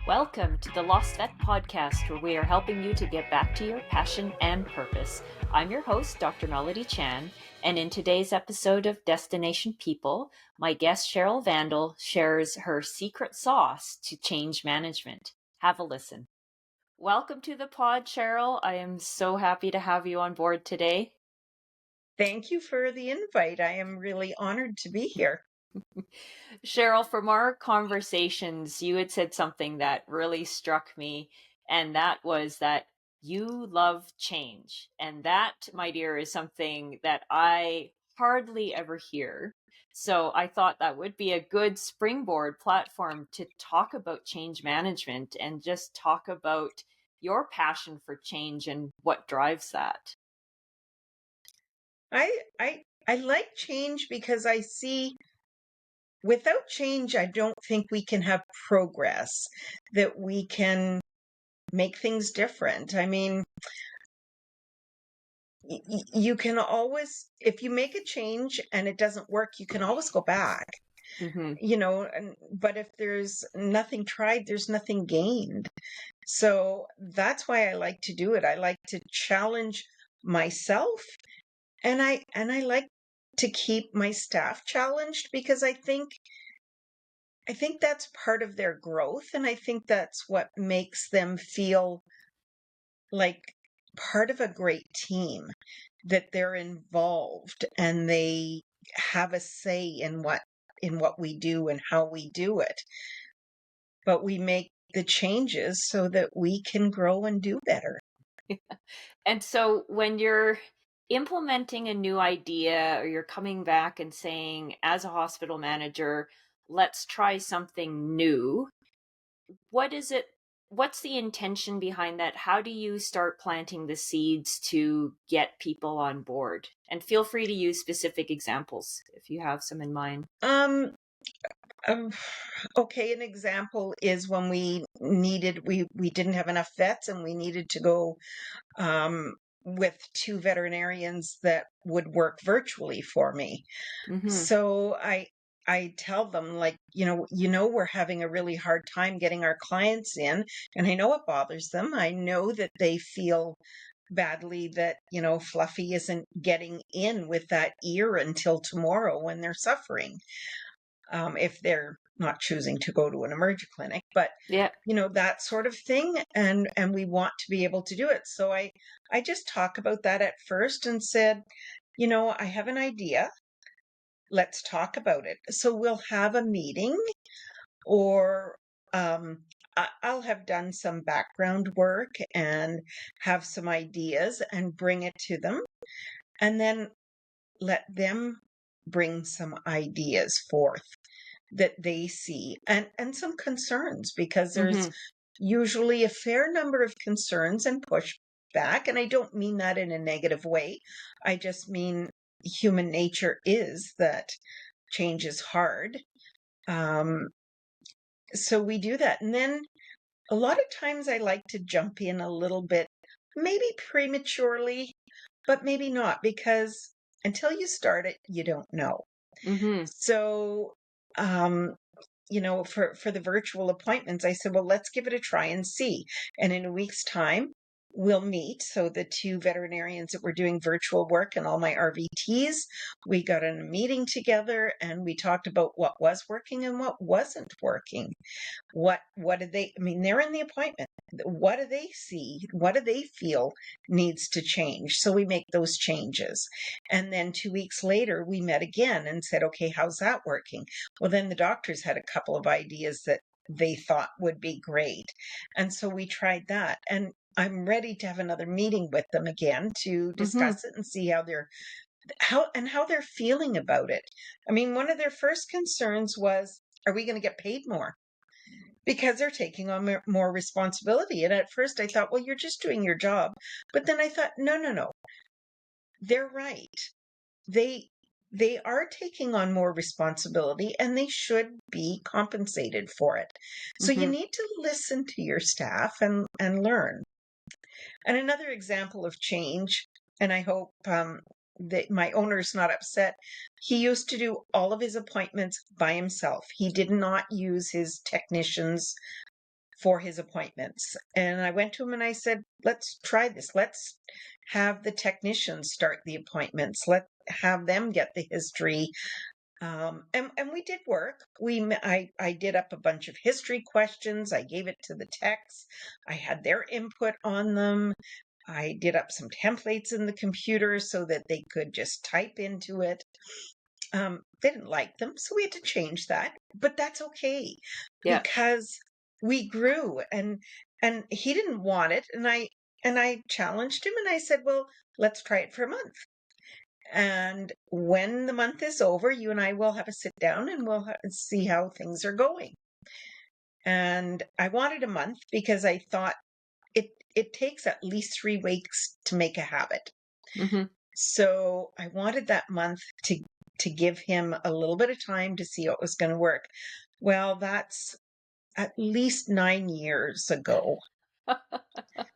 Welcome to the Lost Vet Podcast, where we are helping you to get back to your passion and purpose. I'm your host, Dr. Melodie Chan, and in today's episode of Destination People, my guest Cheryl Vandal shares her secret sauce to change management. Have a listen. Welcome to the pod, Cheryl. I am so happy to have you on board today. Thank you for the invite. I am really honored to be here. Cheryl, from our conversations, you had said something that really struck me, and that was that you love change. And that, my dear, is something that I hardly ever hear. So I thought that would be a good springboard platform to talk about change management and just talk about your passion for change and what drives that. I like change because I see without change, I don't think we can have progress, that we can make things different. I mean, you can always, if you make a change and it doesn't work, you can always go back, Mm-hmm. but if there's nothing tried, there's nothing gained. So that's why I like to do it. I like to challenge myself. And I like to keep my staff challenged because I think that's part of their growth, and I think that's what makes them feel like part of a great team, that they're involved and they have a say in what we do and how we do it. But we make the changes so that we can grow and do better. And so when you're implementing a new idea or you're coming back and saying, as a hospital manager, let's try something new, what is it? What's the intention behind that? How do you start planting the seeds to get people on board? And feel free to use specific examples if you have some in mind. Um, um okay, an example is when we didn't have enough vets and we needed to go with two veterinarians that would work virtually for me. Mm-hmm. So I tell them, like, we're having a really hard time getting our clients in, and I know it bothers them. I know that they feel badly that, Fluffy isn't getting in with that ear until tomorrow when they're suffering, if they're not choosing to go to an emergency clinic. But Yeah. that sort of thing, and we want to be able to do it. So I just talk about that at first and said, I have an idea, let's talk about it. So we'll have a meeting, or I'll have done some background work and have some ideas and bring it to them, and then let them bring some ideas forth that they see, and some concerns, because there's Mm-hmm. usually a fair number of concerns and pushback. And I don't mean that in a negative way. I just mean human nature is that change is hard. Um, so we do that. And then a lot of times I like to jump in a little bit, maybe prematurely, but maybe not, because until you start it, you don't know. Mm-hmm. So, for the virtual appointments, I said, well, let's give it a try and see. And in a week's time, we'll meet. So the two veterinarians that were doing virtual work and all my RVTs, we got in a meeting together and we talked about what was working and what wasn't working. What did they, I mean, they're in the appointment. What do they see? What do they feel needs to change? So we make those changes. And then 2 weeks later, we met again and said, okay, how's that working? Well, then the doctors had a couple of ideas that they thought would be great. And so we tried that. And I'm ready to have another meeting with them again to Mm-hmm. discuss it and see how they're feeling about it. I mean, one of their first concerns was, are we going to get paid more? Because they're taking on more responsibility. And at first I thought, well, you're just doing your job. But then I thought, no, no, no, they're right. They are taking on more responsibility and they should be compensated for it. So you Mm-hmm. need to listen to your staff and learn. And another example of change, and I hope that my owner's not upset, he used to do all of his appointments by himself. He did not use his technicians for his appointments. And I went to him and I said, let's try this. Let's have the technicians start the appointments. Let have them get the history. And we did work. I did up a bunch of history questions. I gave it to the techs. I had their input on them. I did up some templates in the computer so that they could just type into it. They didn't like them, so we had to change that. But that's okay Yeah. because we grew, and he didn't want it, and I challenged him and I said, "Well, let's try it for a month. And when the month is over, you and I will have a sit down and we'll see how things are going." And I wanted a month because I thought it takes at least 3 weeks to make a habit. Hmm. So I wanted that month to give him a little bit of time to see what was going to work. Well, that's at least 9 years ago.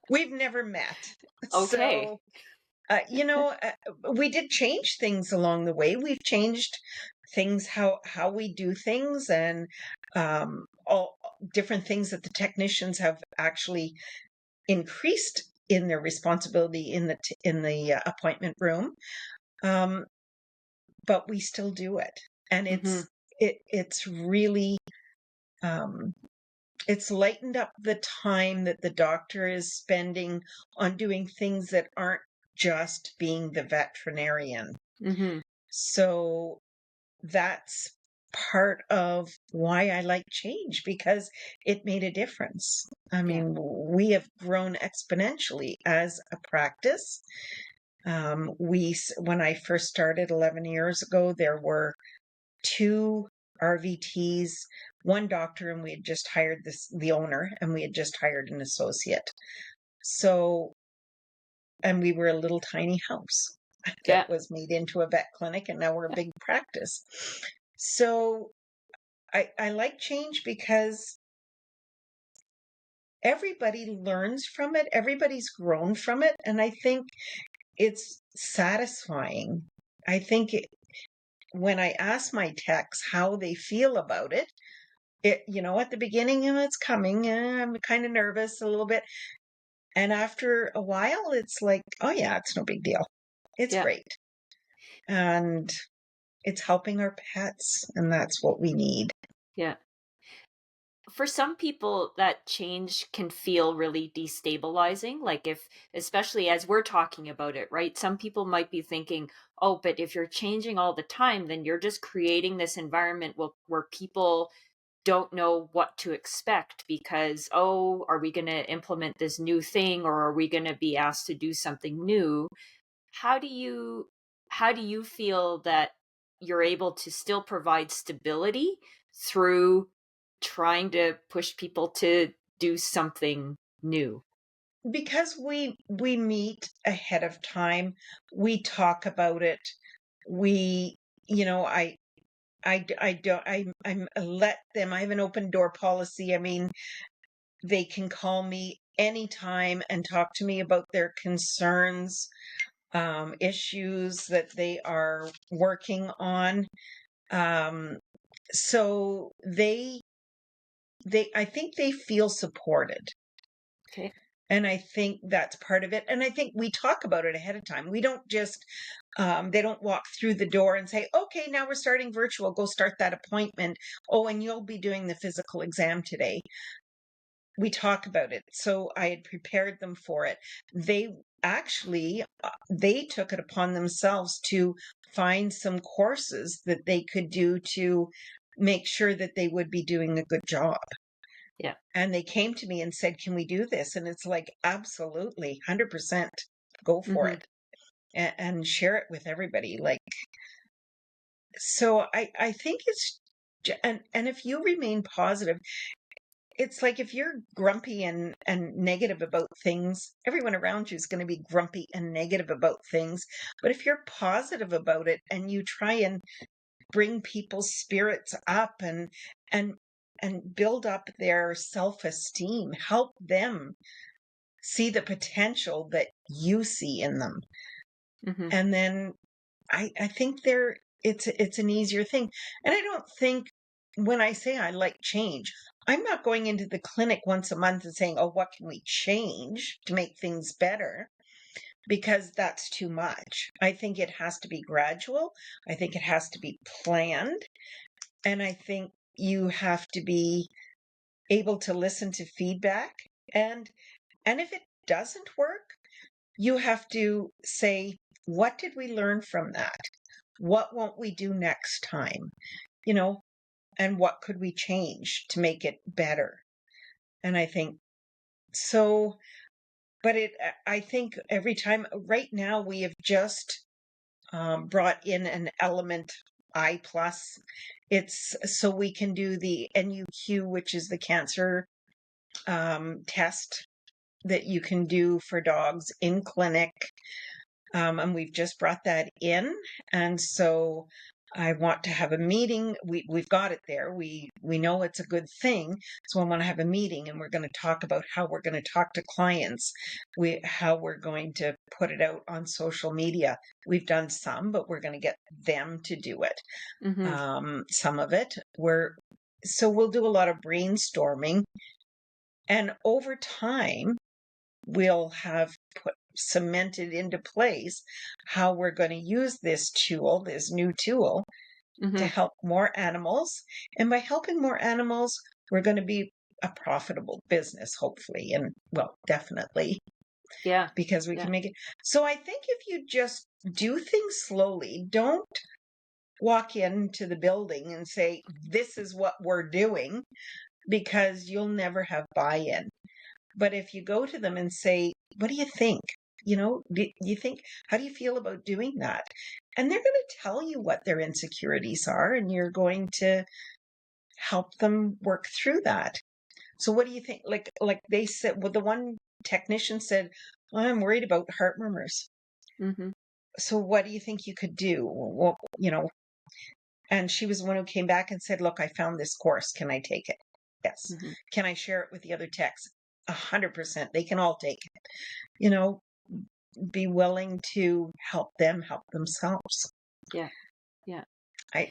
We've never met. Okay. So, we did change things along the way. We've changed things, how we do things, and all different things that the technicians have actually increased in their responsibility in the appointment room. Um, but we still do it, and Hmm. it's really um, it's lightened up the time that the doctor is spending on doing things that aren't just being the veterinarian. Hmm. So that's part of why I like change, because it made a difference. I Yeah. mean, we have grown exponentially as a practice. When I first started 11 years ago, there were two RVTs, one doctor, and we had just hired the owner, and we had just hired an associate. So, and we were a little tiny house that Yeah. was made into a vet clinic, and now we're a big practice. So I like change because everybody learns from it, everybody's grown from it, and I think it's satisfying. I think when I ask my techs how they feel about it, at the beginning, it's coming, I'm kind of nervous a little bit. And after a while, it's like, oh, yeah, it's no big deal. It's Yeah. great. And it's helping our pets. And that's what we need. Yeah. For some people, that change can feel really destabilizing. Like, if, especially as we're talking about it, right? Some people might be thinking, oh, but if you're changing all the time, then you're just creating this environment where people don't know what to expect because, oh, are we going to implement this new thing, or are we going to be asked to do something new? How do you feel that you're able to still provide stability through trying to push people to do something new? Because we meet ahead of time, we talk about it. We, I don't, I'm let them, I have an open door policy. I mean, they can call me anytime and talk to me about their concerns, issues that they are working on. Um, so I think they feel supported. Okay. And I think that's part of it. And I think we talk about it ahead of time. We don't just, they don't walk through the door and say, okay, now we're starting virtual, go start that appointment. Oh, and you'll be doing the physical exam today. We talk about it. So I had prepared them for it. They actually, they took it upon themselves to find some courses that they could do to make sure that they would be doing a good job. Yeah. And they came to me and said, can we do this? And it's like, absolutely, 100%, go for Hmm. it, and share it with everybody. Like, so I think and if you remain positive, it's like if you're grumpy and negative about things, everyone around you is going to be grumpy and negative about things. But if you're positive about it and you try and bring people's spirits up and and build up their self-esteem, help them see the potential that you see in them. Hmm. And then I think it's an easier thing. And I don't think when I say I like change, I'm not going into the clinic once a month and saying, oh, what can we change to make things better? Because that's too much. I think it has to be gradual. I think it has to be planned. And I think you have to be able to listen to feedback. And if it doesn't work, you have to say, what did we learn from that? What won't we do next time? You know, and what could we change to make it better? And I think so, but I think every time right now we have just brought in an element I plus. It's so we can do the NUQ, which is the cancer test that you can do for dogs in clinic. And we've just brought that in. And so I want to have a meeting. We've got it there. We know it's a good thing. So I want to have a meeting, and we're going to talk about how we're going to talk to clients, how we're going to put it out on social media. We've done some, but we're going to get them to do it. Some of it. So we'll do a lot of brainstorming. And over time, we'll have cemented into place how we're going to use this tool, this new tool, to help more animals. And by helping more animals, we're going to be a profitable business, hopefully. And well, definitely, Yeah. because we Yeah. can make it. So I think if you just do things slowly, don't walk into the building and say, this is what we're doing, because you'll never have buy-in. But if you go to them and say, what do you think? Do you think, how do you feel about doing that? And they're going to tell you what their insecurities are, and you're going to help them work through that. So what do you think? Like they said, well, the one technician said, well, I'm worried about heart murmurs. So what do you think you could do? Well, and she was the one who came back and said, look, I found this course. Can I take it? Yes. Can I share it with the other techs? 100%. They can all take it. Be willing to help them help themselves. Yeah. Yeah. I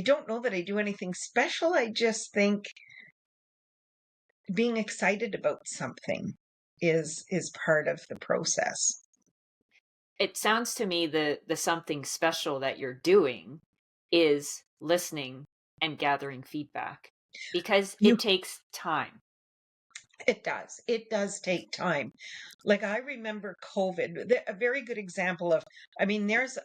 don't know that I do anything special. I just think being excited about something is part of the process. It sounds to me the something special that you're doing is listening and gathering feedback, because You it takes time. It does. It does take time. Like I remember COVID, a very good example of, there's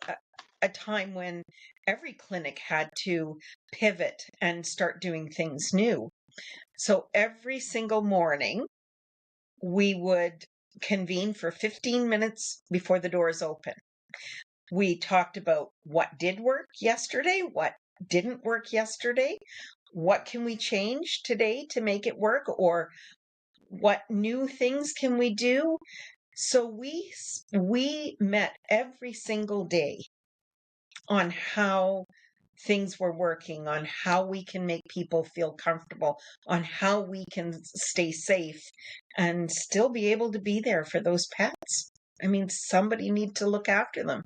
a time when every clinic had to pivot and start doing things new. So every single morning, we would convene for 15 minutes before the doors open. We talked about what did work yesterday, what didn't work yesterday, what can we change today to make it work, or what new things can we do. So we met every single day on how things were working, on how we can make people feel comfortable, on how we can stay safe and still be able to be there for those pets. Somebody needs to look after them,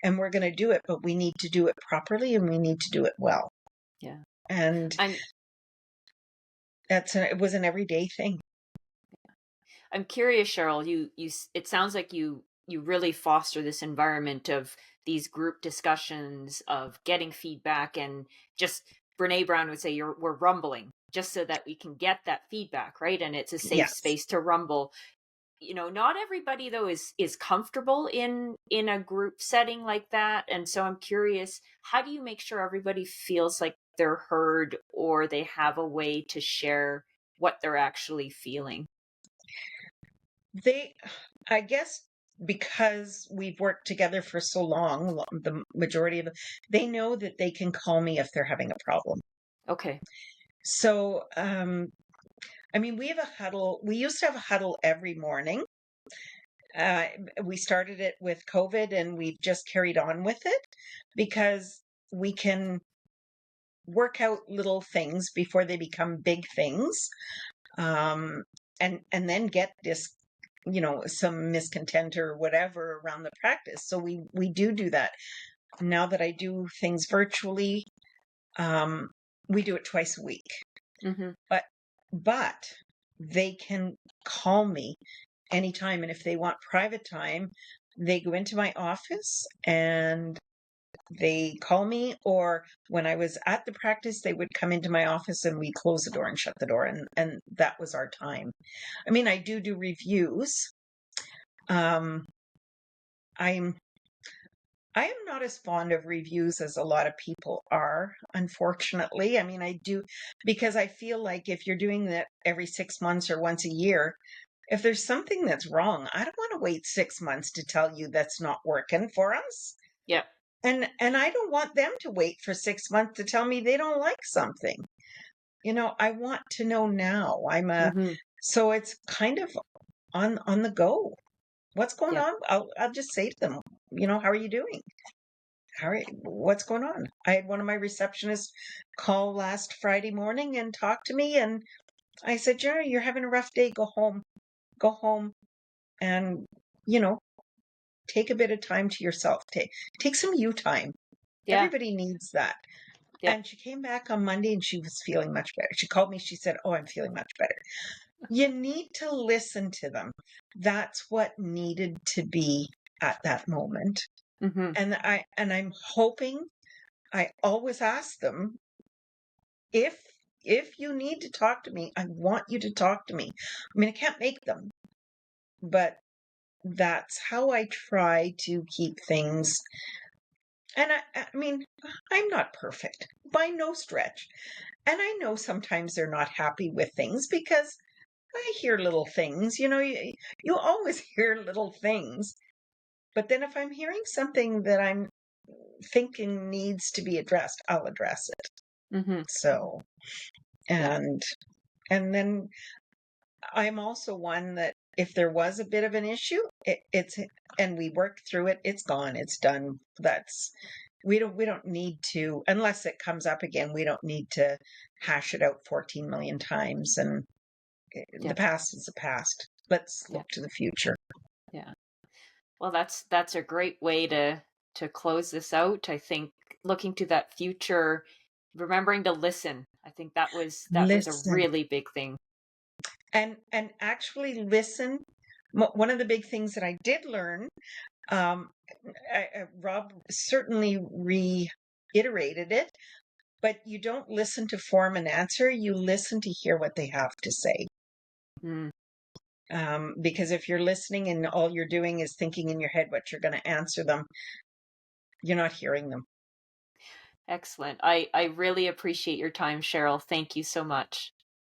and we're going to do it, but we need to do it properly, and we need to do it well. Yeah. And I'm it was an everyday thing. I'm curious, Cheryl, it sounds like you really foster this environment of these group discussions, of getting feedback, and just Brene Brown would say we're rumbling just so that we can get that feedback, right? And it's a safe Yes. space to rumble. Not everybody though is comfortable in a group setting like that. And so I'm curious, how do you make sure everybody feels like they're heard, or they have a way to share what they're actually feeling? I guess because we've worked together for so long, the majority of them, they know that they can call me if they're having a problem. Okay. So, we have a huddle. We used to have a huddle every morning. Uh, we started it with COVID, and we've just carried on with it because we can work out little things before they become big things, and then get this, some miscontent or whatever around the practice. So we do that. Now that I do things virtually, we do it twice a week. Mm-hmm. But but they can call me anytime, and if they want private time, they go into my office and they call me, or when I was at the practice, they would come into my office and we close the door and shut the door, and that was our time. I mean, I do reviews. Um, I'm I am not as fond of reviews as a lot of people are, unfortunately. I mean, I do because I feel like if you're doing that every 6 months or once a year, if there's something that's wrong, I don't want to wait 6 months to tell you that's not working for us. Yep. And I don't want them to wait for 6 months to tell me they don't like something. I want to know now. Mm-hmm. So it's kind of on the go. What's going Yep. on? I'll just say to them, how are you doing? What's going on? I had one of my receptionists call last Friday morning and talk to me, and I said, Jerry, you're having a rough day. Go home, and you know, take a bit of time to yourself. Take some you time. Yeah. Everybody needs that. Yep. And she came back on Monday and she was feeling much better. She called me. She said, "Oh, I'm feeling much better." You need to listen to them. That's what needed to be at that moment. Mm-hmm. And I'm hoping. I always ask them, if you need to talk to me, I want you to talk to me. I mean, I can't make them, but that's how I try to keep things. And I mean, I'm not perfect by no stretch. And I know sometimes they're not happy with things because I hear little things. You always hear little things. But then if I'm hearing something that I'm thinking needs to be addressed, I'll address it. Mm-hmm. So, Yeah. and then I'm also one that if there was a bit of an issue, it's and we work through it, it's gone, it's done. We don't need to, unless it comes up again, we don't need to hash it out 14 million times. And the Yep. past is the past. Let's Yeah. look to the future. Yeah. Well, that's a great way to close this out. I think looking to that future, remembering to listen. I think that was a Listen really big thing. and actually listen. One of the big things that I did learn, um, Rob certainly reiterated it, but you don't listen to form an answer. You listen to hear what they have to say. Mm, Because if you're listening and all you're doing is thinking in your head what you're going to answer them, you're not hearing them. excellent. I really appreciate your time, Cheryl. Thank you so much.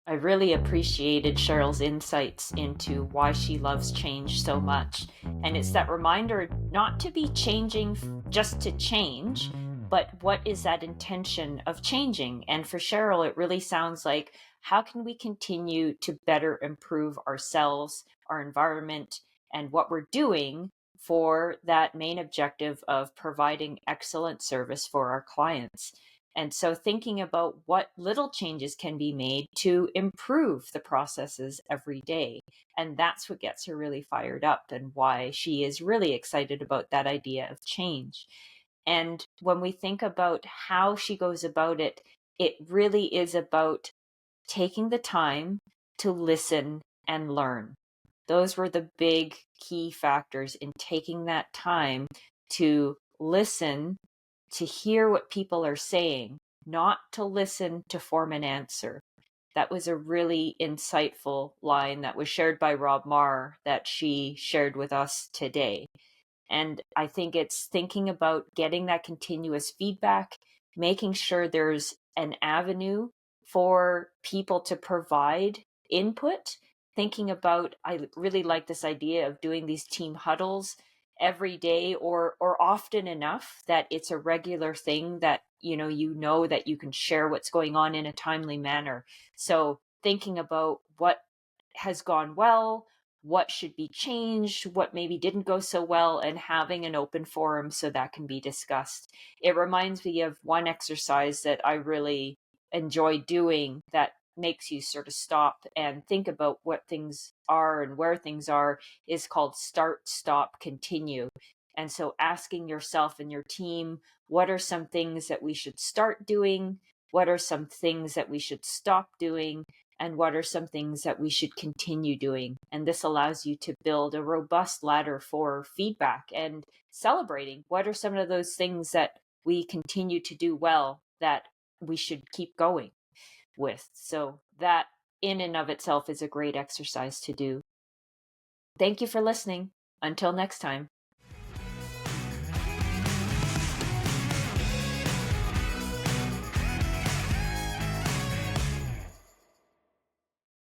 I really appreciated Cheryl's insights into why she loves change so much. And it's that reminder not to be changing just to change, but what is that intention of changing? And for Cheryl, it really sounds like how can we continue to better improve ourselves, our environment, and what we're doing for that main objective of providing excellent service for our clients. And so, thinking about what little changes can be made to improve the processes every day. And that's what gets her really fired up and why she is really excited about that idea of change. And when we think about how she goes about it, it really is about taking the time to listen and learn. Those were the big key factors in taking that time to listen, to hear what people are saying, not to listen to form an answer. That was a really insightful line that was shared by Rob Marr that she shared with us today. And I think it's thinking about getting that continuous feedback, making sure there's an avenue for people to provide input. Thinking about, I really like this idea of doing these team huddles every day or often enough that it's a regular thing that you know that you can share what's going on in a timely manner. So thinking about what has gone well, what should be changed, what maybe didn't go so well, and having an open forum so that can be discussed. It reminds me of one exercise that I really enjoy doing that makes you sort of stop and think about what things are and where things are, is called start, stop, continue. And so asking yourself and your team, what are some things that we should start doing? what are some things that we should stop doing, and what are some things that we should continue doing. And this allows you to build a robust ladder for feedback and celebrating what are some of those things that we continue to do well that we should keep going with. So that in and of itself is a great exercise to do. Thank you for listening. Until next time.